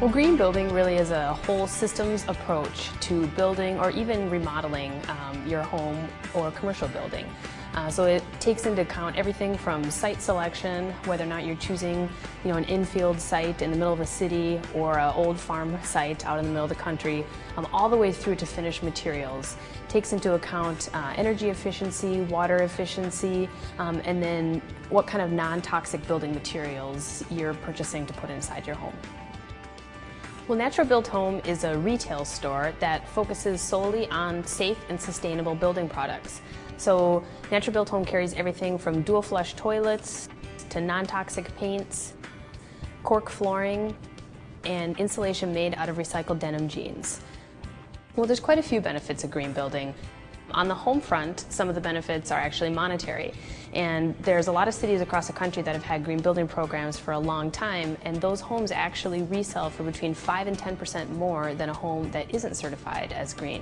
Well, green building really is a whole systems approach to building or even remodeling your home or commercial building. So it takes into account everything from site selection, whether or not you're choosing an infield site in the middle of a city or an old farm site out in the middle of the country, all the way through to finished materials. It takes into account energy efficiency, water efficiency, and then what kind of non-toxic building materials you're purchasing to put inside your home. Well, Natural Built Home is a retail store that focuses solely on safe and sustainable building products. So Natural Built Home carries everything from dual flush toilets to non-toxic paints, cork flooring, and insulation made out of recycled denim jeans. Well, there's quite a few benefits of green building. On the home front, some of the benefits are actually monetary, and there's a lot of cities across the country that have had green building programs for a long time, and those homes actually resell for between 5 and 10% more than a home that isn't certified as green.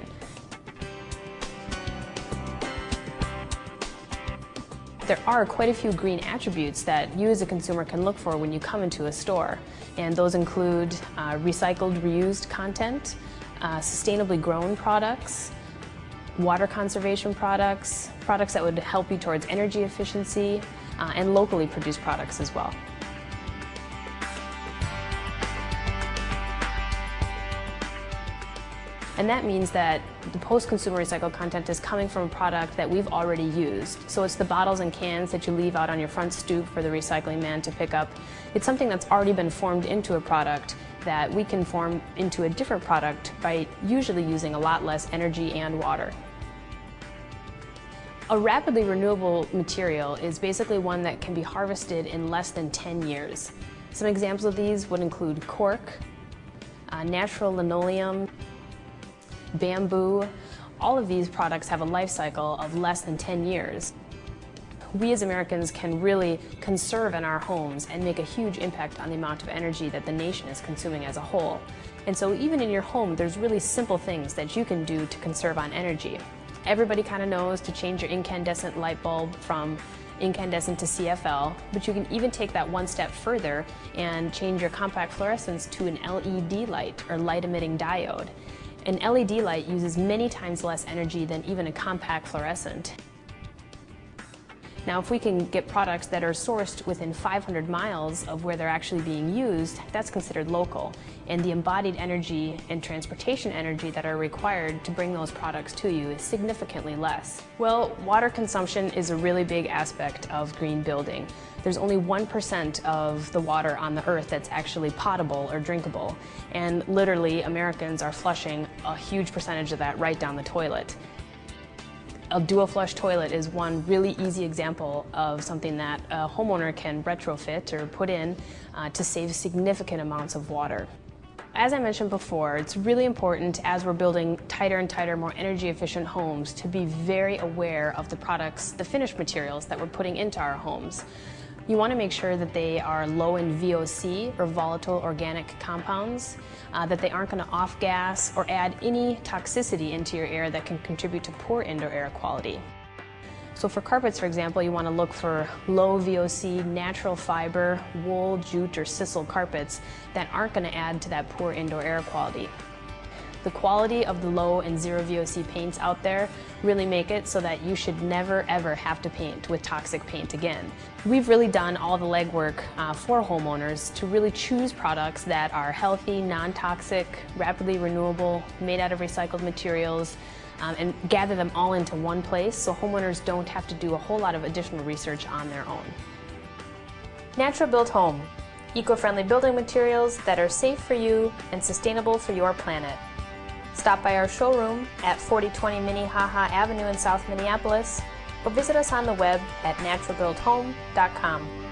There are quite a few green attributes that you as a consumer can look for when you come into a store, and those include recycled, reused content, sustainably grown products, water conservation products, products that would help you towards energy efficiency, and locally produced products as well. And that means that the post-consumer recycled content is coming from a product that we've already used. So it's the bottles and cans that you leave out on your front stoop for the recycling man to pick up. It's something that's already been formed into a product that we can form into a different product by usually using a lot less energy and water. A rapidly renewable material is basically one that can be harvested in less than 10 years. Some examples of these would include cork, natural linoleum, bamboo. All of these products have a life cycle of less than 10 years. We as Americans can really conserve in our homes and make a huge impact on the amount of energy that the nation is consuming as a whole. And so even in your home, there's really simple things that you can do to conserve on energy. Everybody kind of knows to change your incandescent light bulb from incandescent to CFL, but you can even take that one step further and change your compact fluorescence to an LED light or light emitting diode. An LED light uses many times less energy than even a compact fluorescent. Now, if we can get products that are sourced within 500 miles of where they're actually being used, that's considered local. And the embodied energy and transportation energy that are required to bring those products to you is significantly less. Well, water consumption is a really big aspect of green building. There's only 1% of the water on the earth that's actually potable or drinkable. And literally, Americans are flushing a huge percentage of that right down the toilet. A dual flush toilet is one really easy example of something that a homeowner can retrofit or put in to save significant amounts of water. As I mentioned before, it's really important as we're building tighter and tighter, more energy efficient homes to be very aware of the products, the finished materials that we're putting into our homes. You want to make sure that they are low in VOC, or volatile organic compounds, that they aren't going to off-gas or add any toxicity into your air that can contribute to poor indoor air quality. So for carpets, for example, you want to look for low VOC, natural fiber, wool, jute, or sisal carpets that aren't going to add to that poor indoor air quality. The quality of the low and zero VOC paints out there really make it so that you should never ever have to paint with toxic paint again. We've really done all the legwork for homeowners to really choose products that are healthy, non-toxic, rapidly renewable, made out of recycled materials, and gather them all into one place so homeowners don't have to do a whole lot of additional research on their own. Natural Built Home. Eco-friendly building materials that are safe for you and sustainable for your planet. Stop by our showroom at 4020 Minnehaha Avenue in South Minneapolis, or visit us on the web at naturalbuilthome.com.